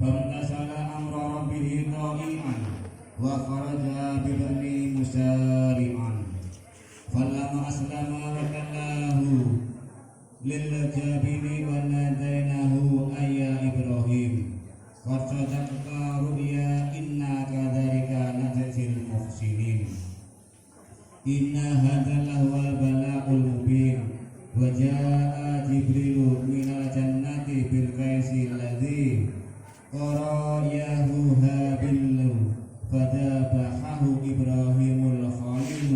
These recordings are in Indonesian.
فامتثل أمر ربه طائعا وخرج ببني مسارعا فلما أسلم وتلاه للجبين وناديناه أي يا إبراهيم قد صدقت رؤيا إنا كذلك نجزي المحسنين إن هذا لهو البلاء المبين وجاء جبريل من الجنة بالقيس الذي قراياه هابيل فذبحه إبراهيم الخليل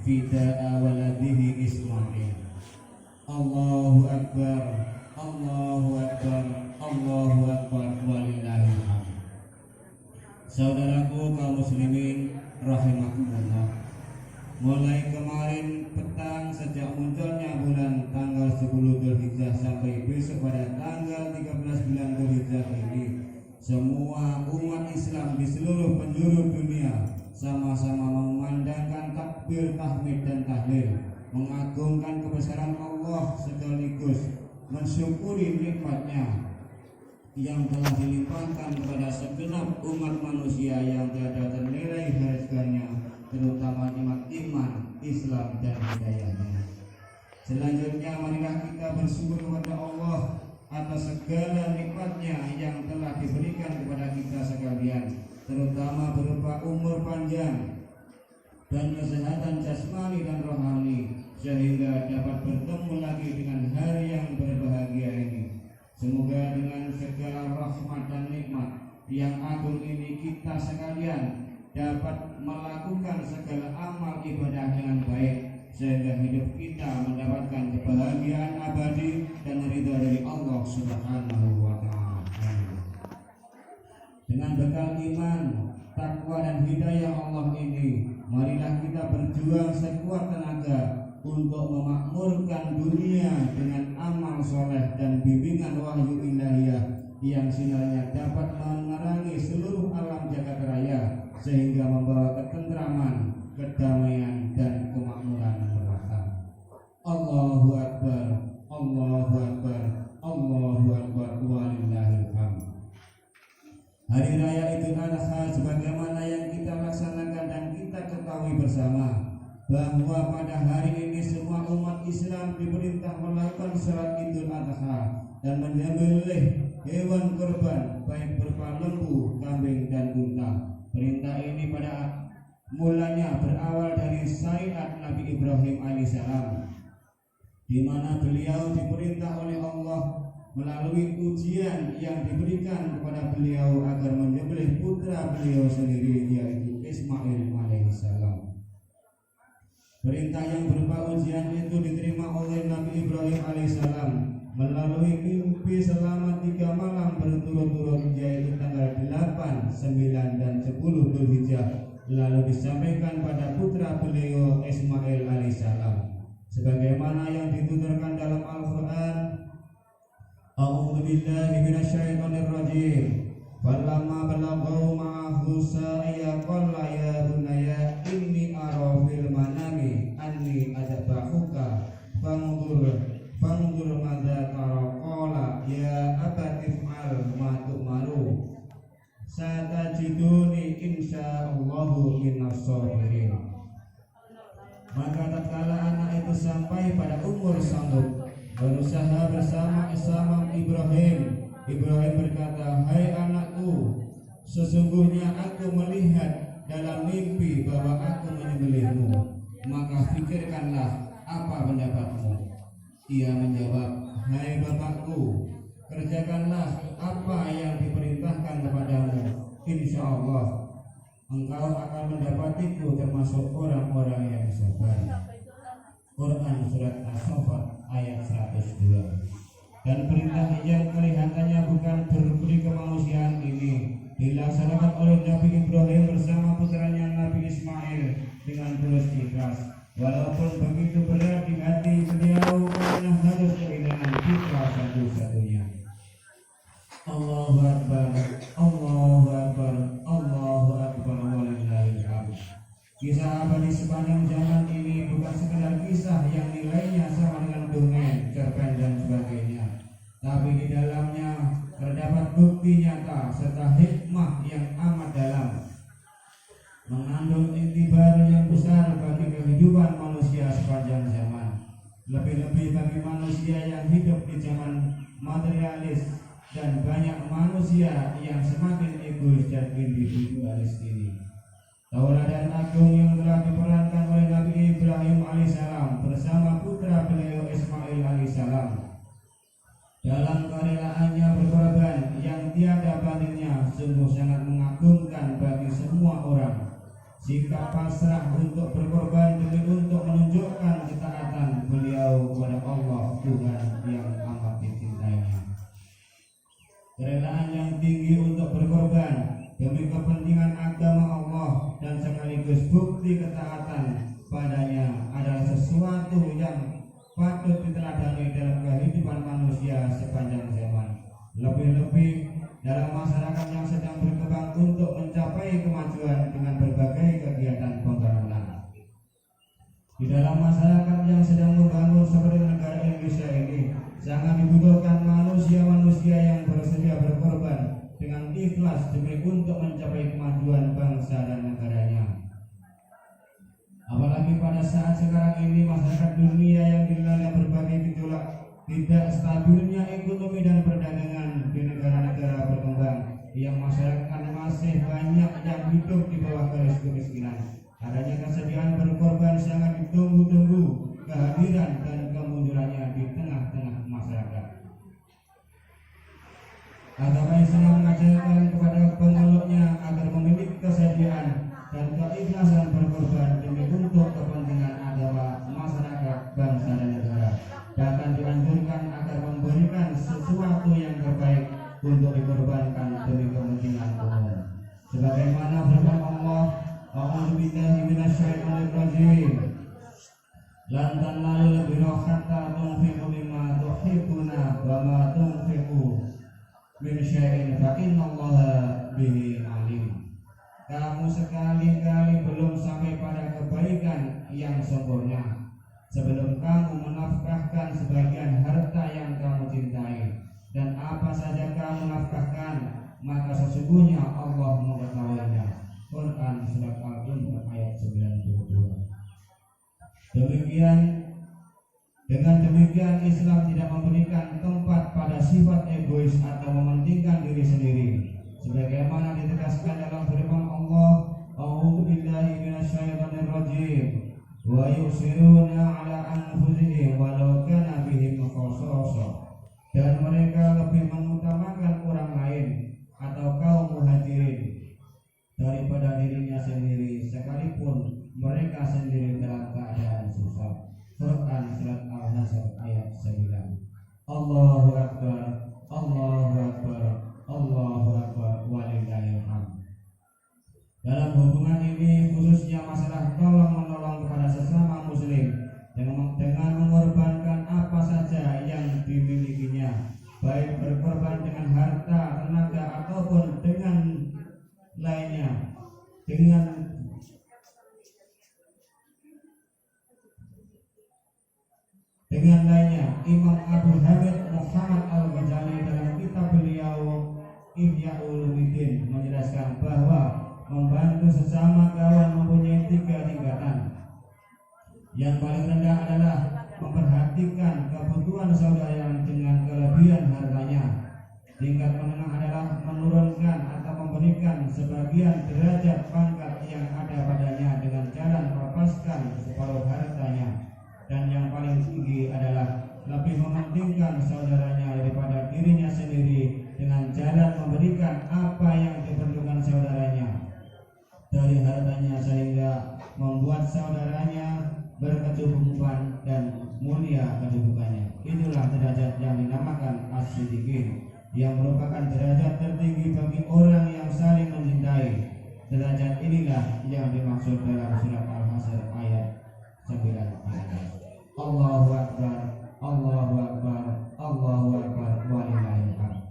فداء ولده إسماعيل. Allahu Akbar, Allahu Akbar, Allahu Akbar, walillahil hamd. Saudaraku kaum muslimin rahimakumullah, mulai kemarin petang sejak munculnya bulan tanggal 10 Dzulhijjah sampai besok pada tanggal 13 bulan Dzulhijjah ini, semua umat Islam di seluruh penjuru dunia sama-sama memandangkan takbir, tahmid dan tahlil, mengagungkan kebesaran Allah sekaligus mensyukuri nikmatnya yang telah dilimpahkan kepada segenap umat manusia yang tiada ternilai harganya, terutama nikmat iman, Islam dan hidayahnya. Selanjutnya marilah kita bersyukur kepada Allah atas segala nikmatnya yang telah diberikan kepada kita sekalian, terutama berupa umur panjang dan kesehatan jasmani dan rohani, sehingga dapat bertemu lagi dengan hari yang berbahagia ini. Semoga dengan segala rahmat dan nikmat yang agung ini kita sekalian dapat melakukan segala amal ibadah dengan baik, sehingga hidup kita mendapatkan kebahagiaan abadi dan ridha dari Allah Subhanahu wa ta'ala. Dengan bekal iman, takwa dan hidayah Allah ini, marilah kita berjuang sekuat tenaga untuk memakmurkan dunia dengan amal soleh dan bimbingan wahyu ilahiyah yang sinarnya dapat menerangi seluruh alam jagat raya, sehingga membawa ketentraman, kedamaian dan kemakmuran merata. Allahu Akbar, Allahu Akbar, Allahu Akbar, walillahil hamd. Hari raya Idul Adha sebagaimana yang kita laksanakan dan kita ketahui bersama, bahwa pada hari ini semua umat Islam diperintah melakukan salat Idul Adha dan menyembelih hewan kurban baik berupa lembu, kambing dan unta. Perintah ini pada mulanya berawal dari syariat Nabi Ibrahim alaihissalam, di mana beliau diperintah oleh Allah melalui ujian yang diberikan kepada beliau agar menyembelih putra beliau sendiri, yaitu Ismail alaihissalam. Perintah yang berupa ujian itu diterima oleh Nabi Ibrahim alaihissalam melalui mimpi selama 3 malam berturut-turut, yaitu tanggal 8, 9 dan 10 Dzulhijjah, lalu disampaikan pada putra beliau Ismail alaihissalam sebagaimana yang dituturkan dalam Al-Quran. A'udzu billahi minasyaitonir rajim. Falamma balaghu ma'ahu sa'ya qala ya bunayya inni ara fil manami anni adbahuka fanzur madza tara qala ya abati if'al ma tu'maru satajiduni insyaallahu minas sabirin. Maka tatkala anak itu sampai pada umur sanggup berusaha bersama Ibrahim berkata, "Hai anakku, sesungguhnya aku melihat dalam mimpi bahwa aku menyembelihmu, maka pikirkanlah apa pendapatmu." Ia menjawab, "Hai bapakku, kerjakanlah apa yang diperintahkan kepadamu. Insya Allah engkau akan mendapatiku termasuk orang-orang yang sabar." Quran surat As-Saffat ayat 102. Dan perintah yang kelihatannya bukan berbudi kemanusiaan ini dilaksanakan oleh Nabi Ibrahim bersama putranya Nabi Ismail dengan tulus ikhlas, walaupun begitu berat di hati beliau karena harus kehilangan putra satu-satunya. Allahu Akbar, Allahu Akbar, Allahu Akbar, walillahil hamd. Kisah abadi sepanjang zaman ini bukan sekedar kisah yang nilainya sama dengan dongeng, cerpen dan sebagainya, tapi di dalamnya terdapat terdapat bukti nyata serta hikmah yang amat dalam, mengandung iktibar yang besar bagi kehidupan manusia sepanjang zaman, lebih-lebih bagi manusia yang hidup di zaman materialis dan banyak manusia yang semakin egois dan individualis ini. Tauladan agung yang telah diperankan oleh Nabi Ibrahim alaihissalam bersama putra beliau Ismail alaihissalam dalam kerelaannya berkorban yang tiada bandingnya sungguh sangat mengagumkan bagi semua orang. Sikap pasrah untuk berkorban demi untuk menunjukkan ketaatan beliau kepada Allah Tuhan yang amat dicintainya. Kerelaan yang tinggi untuk berkorban demi kepentingan agama Allah dan sekaligus bukti ketaatan padanya adalah sesuatu yang patut diteladani dalam kehidupan manusia sepanjang zaman, lebih-lebih dalam masyarakat yang sedang berkembang untuk mencapai kemajuan dengan berbagai kegiatan pembangunan. Di dalam masyarakat yang sedang membangun seperti negara Indonesia ini, sangat dibutuhkan manusia-manusia yang bersedia berkorban dengan ikhlas demi untuk mencapai kemajuan bangsa dan negaranya. Apalagi pada saat sekarang ini masyarakat dunia yang dilanda berbagai gejolak, tidak stabilnya ekonomi dan perdagangan di negara-negara berkembang, yang masyarakat masih banyak yang hidup di bawah garis kemiskinan. Adanya kesediaan berkorban sangat ditunggu-tunggu kehadiran dan kemunculannya di tengah-tengah masyarakat. Agama Islam mengajarkan kepada pengeluknya agar memiliki kesediaan dan keikhlasan berkorban demi untuk kepentingan agama, masyarakat, bangsa dan negara. Bahkan dianjurkan agar memberikan sesuatu yang terbaik untuk dikorbankan demi kepentingan umum. Sebagaimana firman Allah, A'udzu billahi minasyaitonir rajim. Lan tanalul birra hatta tunfiqu mimma tuhibbuna wa ma tunfiqu min syai'in fa innallaha bihi alim. Kamu sekali-kali belum sampai pada kebaikan yang sempurna sebelum kamu menafkahkan sebagian harta yang kamu cintai, dan apa saja kamu nafkahkan maka sesungguhnya Allah mengetahuinya. Quran surat Al-Imran ayat 92. Dengan demikian Islam tidak memberikan tempat pada sifat egois atau mementingkan diri sendiri, sebagaimana ditegaskan dalam firman Allah, A'udzu billahi minasyaitonir rajim, wa yusiruna ala anfusihim walau kana bihim khassasah. Dan mereka lebih mengutamakan orang lain atau kaum muhajirin daripada dirinya sendiri, sekalipun mereka sendiri dalam keadaan susah. Quran surat Al-Hasr ayat 9. Allahu Akbar, Allahu Akbar, Allahu Akbar, walillahil hamd. Dalam hubungan ini khususnya masalah tolong menolong kepada sesama muslim dengan mengorbankan apa saja yang dimilikinya, baik berkorban dengan harta, tenaga ataupun dengan lainnya. Dengan lainnya, Imam Abu Hamid Muhammad Al-Ghazali dalam kitab beliau Ihya Ulumuddin menjelaskan bahwa membantu sesama kawan mempunyai 3 tingkatan. Yang paling rendah adalah memperhatikan kebutuhan saudara dengan kelebihan hartanya. Tingkat menengah adalah menurunkan atau memberikan sebagian derajat pangkat yang ada padanya dengan cara melepaskan separuh hartanya. Dan yang paling tinggi adalah lebih mementingkan saudaranya daripada dirinya sendiri dengan jalan memberikan apa yang diperlukan saudaranya dari hartanya, sehingga membuat saudaranya berkecukupan dan mulia kedudukannya. Itulah derajat yang dinamakan as-siddiqin, yang merupakan derajat tertinggi bagi orang yang saling mencintai. Derajat inilah yang dimaksud dalam surat Al-Hasr ayat 9. Allahu Akbar, Allahu Akbar, Allahu Akbar, walillahil hamd.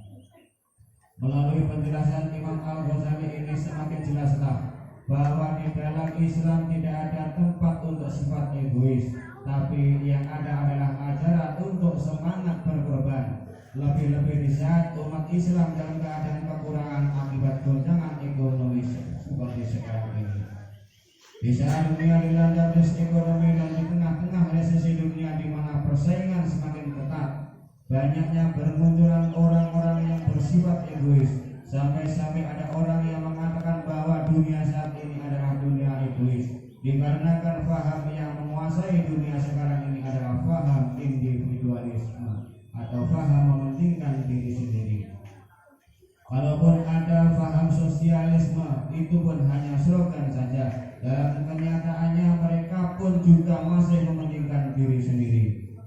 Melalui penjelasan Imam Al-Ghazali ini semakin jelaslah bahwa di dalam Islam tidak ada tempat untuk sifat egois, tapi yang ada adalah ajaran untuk semangat berkorban. lebih-lebih di saat umat Islam dalam keadaan kekurangan akibat goncangan ekonomi seperti sekarang ini. Di saat dunia dilanda krisis ekonomi dan di tengah-tengah resesi dunia di mana persaingan semakin ketat, banyaknya bermunculan orang-orang yang bersifat egois. Sampai-sampai ada orang yang mengatakan bahwa dunia saat ini adalah dunia egois, dikarenakan paham yang menguasai dunia sekarang ini adalah paham individualisme atau paham mementingkan diri sendiri. Kalaupun ada paham sosialisme, itu pun hanya slogan saja. Dalam kenyataannya mereka pun juga masih mementingkan diri sendiri.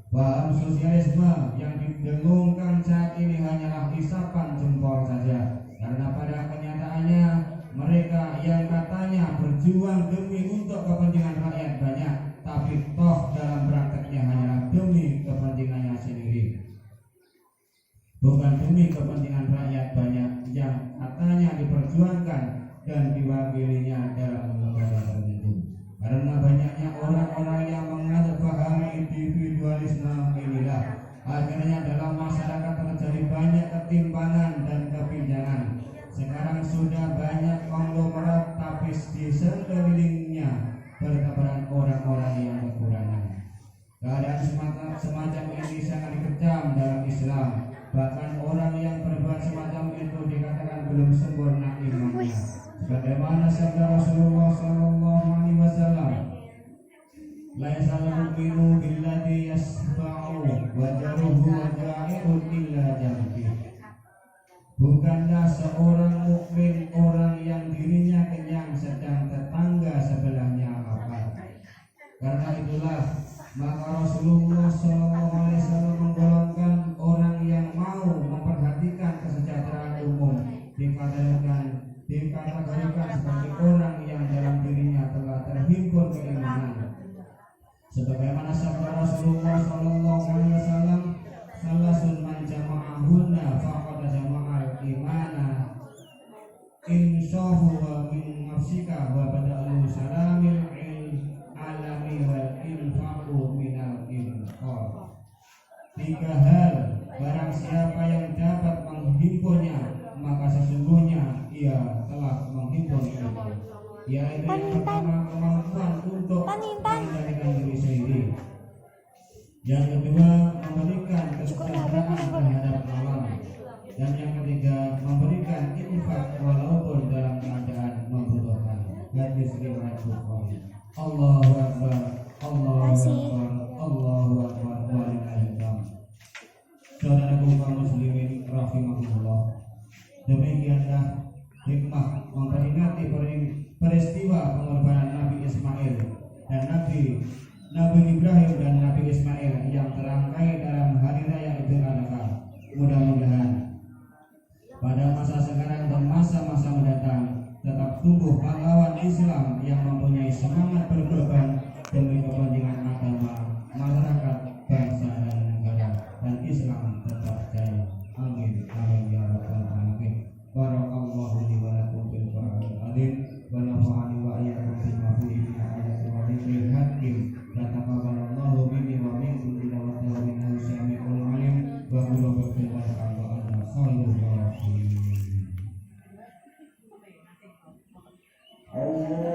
Paham sosialisme yang didengungkan saat ini hanyalah isapan jempol saja. Karena pada kenyataannya mereka yang katanya berjuang demi untuk kepentingan rakyat banyak, tapi toh dalam prakteknya hanyalah demi kepentingannya sendiri, bukan demi kepentingan rakyat banyak yang katanya diperjuangkan dan diwakilinya dalam lembaga tertentu. Karena banyaknya orang-orang yang menganut paham individualisme inilah, akhirnya dalam masyarakat terjadi banyak ketimpangan dan kepinjangan. Sekarang sudah banyak konglomerat, tapi di sekelilingnya bertebaran orang-orang yang kekurangan. Keadaan semacam ini sangat dikecam dalam Islam. Bahkan orang yang berbuat semacam itu dikatakan belum sempurna imannya. Sebagaimana sabda Rasulullah SAW, laisal mu'minu billadhi yasba'u wa jaruhu wa ja'i'un illa jambi. Bukanlah seorang mukmin orang yang dirinya kenyang sedang tetangga sebelahnya lapar. Karena itulah maka Rasulullah SAW menggolongkan orang yang mau memperhatikan kesejahteraan umum dikategorikan sebagai orang yang dalam dirinya telah terhimpun keimanan. Sebagaimana sabda Rasulullah SAW, salasun man jama'ahunna faqad jama'al imana insyahu wa min nafsika wa bada'lu salamil alami wal infaqu minal infaq. 3 hal barang siapa yang dapat menghimpunnya maka sesungguhnya ia telah menghimpun ilmu, yaitu yang pertama kemampuan untuk mengendalikan diri sendiri, yang kedua memberikan kesejahteraan terhadap alam, dan yang ketiga memberikan infak walaupun dalam keadaan membutuhkan. Hadis riwayat Bukhari. Allahu Akbar, Allahu Akbar, Allahu Akbar, walillahil hamd. Saudaraku kaum muslimin rahimahullah, demikianlah hikmah memperingati peristiwa pengorbanan Nabi Ismail dan Nabi Ibrahim dan Nabi Ismail yang terangkai dalam hari raya Idul Adha. Mudah-mudahan pada masa sekarang dan masa-masa mendatang tetap tumbuh pahlawan Islam yang mempunyai semangat berkorban demi kepentingan agama, masyarakat, bangsa dan negara, dan Islam tetap jaya. Amin amin ya rabbal alamin. Barakallahu li wa lakum fil Qur'anil azim wa nafa'ani wa iyyakum bima fihi min ayati wa dzikril hakim. La taqabbalallahu minni wa minkum tilawatahu innahu samii'un 'aliim wa qulu bil barakaati wa anna khairul rahimin. Allah